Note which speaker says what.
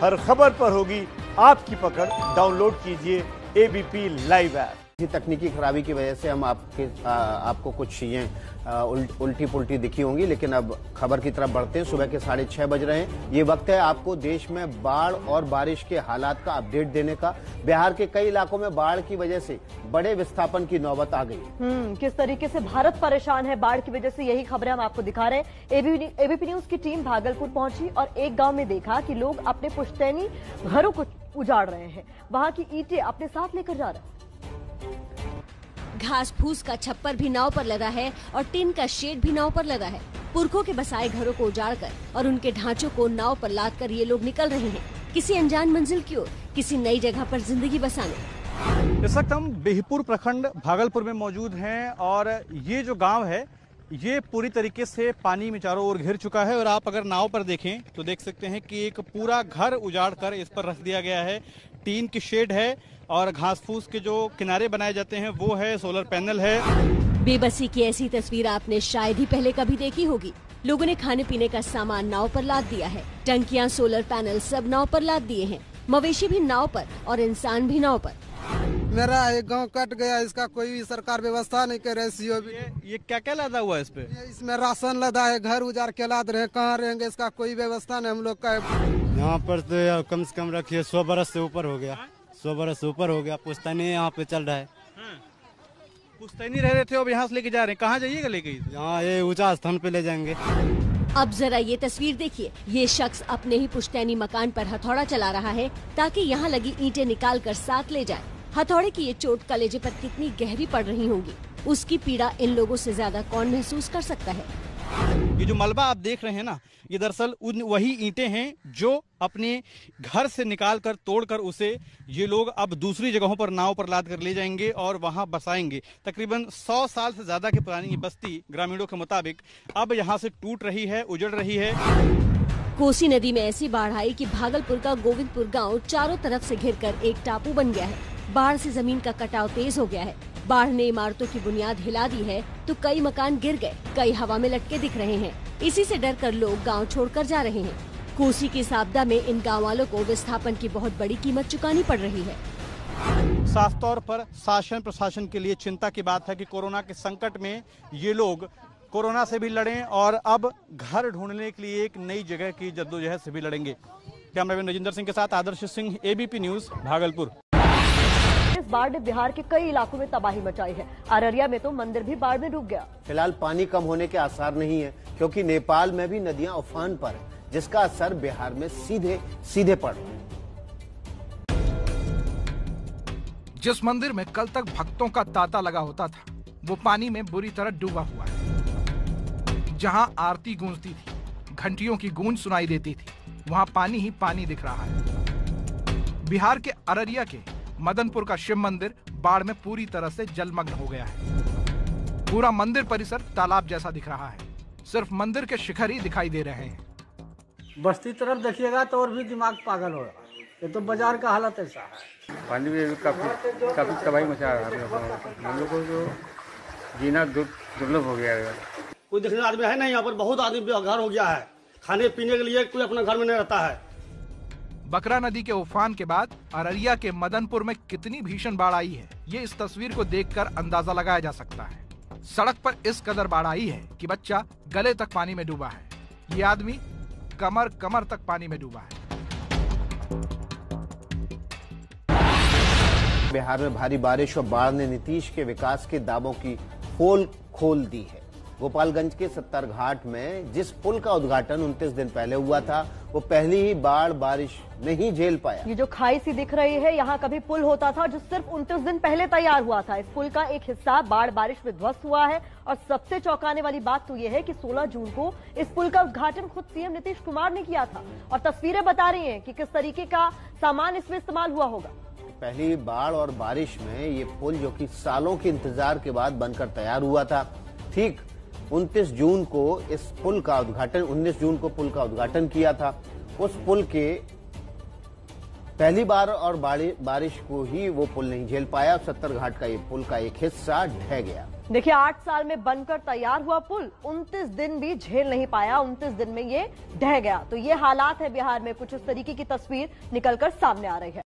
Speaker 1: हर खबर पर होगी आपकी पकड़। डाउनलोड कीजिए एबीपी लाइव ऐप।
Speaker 2: तकनीकी खराबी की वजह से हम आपको कुछ चीजें उल्टी पुल्टी दिखी होंगी, लेकिन अब खबर की तरफ बढ़ते हैं। सुबह के 6:30 बज रहे हैं। ये वक्त है आपको देश में बाढ़ और बारिश के हालात का अपडेट देने का। बिहार के कई इलाकों में बाढ़ की वजह से बड़े विस्थापन की नौबत आ गई।
Speaker 3: किस तरीके से भारत परेशान है बाढ़ की वजह से, यही खबरें हम आपको दिखा रहे हैं। एबीपी न्यूज की टीम भागलपुर पहुंची और एक गाँव में देखा कि लोग अपने पुश्तैनी घरों को उजाड़ रहे हैं। वहाँ की ईंटें अपने साथ लेकर जा रहे हैं।
Speaker 4: घास फूस का छप्पर भी नाव पर लदा है और टिन का शेड भी नाव पर लदा है। पुरखों के बसाए घरों को उजाड़कर और उनके ढांचों को नाव पर लादकर ये लोग निकल रहे हैं किसी अनजान मंजिल की ओर, किसी नई जगह पर जिंदगी बसाने।
Speaker 5: इस वक्त हम बिहपुर प्रखंड भागलपुर में मौजूद हैं और ये जो गांव है ये पूरी तरीके से पानी में चारों ओर घिर चुका है। और आप अगर नाव पर देखें तो देख सकते हैं कि एक पूरा घर उजाड़ कर इस पर रख दिया गया है। टीन की शेड है और घास फूस के जो किनारे बनाए जाते हैं वो है, सोलर पैनल है।
Speaker 4: बेबसी की ऐसी तस्वीर आपने शायद ही पहले कभी देखी होगी। लोगों ने खाने पीने का सामान नाव पर लाद दिया है। टंकियां, सोलर पैनल सब नाव पर लाद दिए हैं। मवेशी भी नाव पर और इंसान भी नाव पर।
Speaker 6: मेरा एक गांव कट गया, इसका कोई भी सरकार व्यवस्था नहीं कर रही।
Speaker 5: ये क्या क्या लदा हुआ है इस पे?
Speaker 6: इसमें राशन लदा है, घर उजाड़ के लाद रहे, कहाँ रहेंगे इसका कोई व्यवस्था नहीं हम लोग का।
Speaker 7: यहाँ पर तो कम से कम रखिए 100 बरस से ऊपर हो गया। 100 बरस से ऊपर हो गया। पुश्तैनी यहाँ पे चल रहा है।
Speaker 5: पुश्तैनी रह रहे थे और यहाँ से लेके जा रहे हैं। कहाँ जाइएगा लेके?
Speaker 7: यहाँ ये ऊंचा स्थान पे ले जाएंगे।
Speaker 4: अब जरा ये तस्वीर देखिए। ये शख्स अपने ही पुश्तैनी मकान पर हथौड़ा चला रहा है ताकि यहाँ लगी ईंटें निकाल कर साथ ले जाए। हथौड़े की ये चोट कलेजे पर कितनी गहरी पड़ रही होगी, उसकी पीड़ा इन लोगों से ज्यादा कौन महसूस कर सकता है।
Speaker 5: ये जो मलबा आप देख रहे हैं ना, ये दरअसल उन वही ईंटें हैं जो अपने घर से निकाल कर तोड़कर उसे ये लोग अब दूसरी जगहों पर नाव पर लाद कर ले जाएंगे और वहां बसाएंगे। तकरीबन 100 साल से ज्यादा की पुरानी ये बस्ती ग्रामीणों के मुताबिक अब यहाँ से टूट रही है, उजड़ रही है।
Speaker 4: कोसी नदी में ऐसी बाढ़ आई कि भागलपुर का गोविंदपुर गांव चारों तरफ से घिरकर एक टापू बन गया है। बाढ़ से जमीन का कटाव तेज हो गया है। बाढ़ ने इमारतों की बुनियाद हिला दी है तो कई मकान गिर गए, कई हवा में लटके दिख रहे हैं। इसी से डरकर लोग गांव छोड़कर जा रहे हैं। कोसी की इस आपदा में इन गाँव वालों को विस्थापन की बहुत बड़ी कीमत चुकानी पड़ रही है।
Speaker 5: साफ तौर पर शासन प्रशासन के लिए चिंता की बात है कि कोरोना के संकट में ये लोग कोरोना से भी लड़ें और अब घर ढूंढने के लिए एक नई जगह की जद्दोजहद से भी लड़ेंगे। कैमरामैन राजेंद्र सिंह के साथ आदर्श सिंह, एबीपी न्यूज, भागलपुर।
Speaker 3: इस बाढ़ ने बिहार के कई इलाकों में तबाही मचाई है। अररिया में तो मंदिर भी बाढ़ में डूब गया।
Speaker 2: फिलहाल पानी कम होने के आसार नहीं है, क्योंकि नेपाल में भी नदियां उफान पर है, जिसका असर बिहार में सीधे पड़ रहा है।
Speaker 8: जिस मंदिर में कल तक भक्तों का तांता लगा होता था, वो पानी में बुरी तरह डूबा हुआ है। जहां आरती गूंजती थी, घंटियों की गूंज सुनाई देती थी, वहां पानी ही पानी दिख रहा है। बिहार के अररिया के मदनपुर का शिव मंदिर बाढ़ में पूरी तरह से जलमग्न हो गया है। पूरा मंदिर परिसर तालाब जैसा दिख रहा है। सिर्फ मंदिर के शिखर ही दिखाई दे रहे हैं।
Speaker 6: बस्ती तरफ देखिएगा तो और भी दिमाग पागल हो रहा है। ये तो बाजार का हालत ऐसा है।
Speaker 9: पानी में काफी तबाही मचा रहा है। हम लोग को जो जीना दुर्लभ हो गया है।
Speaker 10: कोई देखने आदमी है नहीं यहाँ पर। बहुत आदमी बेघर हो गया है। खाने पीने के लिए कोई अपने घर में नहीं रहता है।
Speaker 8: बकरा नदी के उफान के बाद अररिया के मदनपुर में कितनी भीषण बाढ़ आई है, ये इस तस्वीर को देखकर अंदाजा लगाया जा सकता है। सड़क पर इस कदर बाढ़ आई है कि बच्चा गले तक पानी में डूबा है। ये आदमी कमर तक पानी में डूबा है।
Speaker 2: बिहार में भारी बारिश और बाढ़ ने नीतीश के विकास के दावों की पोल खोल दी है। गोपालगंज के सत्तरघाट में जिस पुल का उद्घाटन 29 दिन पहले हुआ था, वो पहली ही बाढ़ बारिश नहीं झेल पाया।
Speaker 3: ये जो खाई सी दिख रही है, यहाँ कभी पुल होता था जो सिर्फ 29 दिन पहले तैयार हुआ था। इस पुल का एक हिस्सा बाढ़ बारिश में ध्वस्त हुआ है। और सबसे चौंकाने वाली बात तो ये है कि 16 जून को इस पुल का उद्घाटन खुद सीएम नीतीश कुमार ने किया था। और तस्वीरें बता रही है कि किस तरीके का सामान इसमें इस्तेमाल हुआ होगा।
Speaker 2: पहली बाढ़ और बारिश में ये पुल, जो कि सालों के इंतजार के बाद बनकर तैयार हुआ था, ठीक 19 जून को इस पुल का उद्घाटन 19 जून को पुल का उद्घाटन किया था। उस पुल के पहली बार और बारिश को ही वो पुल नहीं झेल पाया। 70 घाट का ये पुल का एक हिस्सा ढह गया।
Speaker 3: देखिए 8 साल में बनकर तैयार हुआ पुल 29 दिन भी झेल नहीं पाया, 29 दिन में ये ढह गया। तो ये हालात है बिहार में, कुछ इस तरीके की तस्वीर निकलकर सामने आ रही है।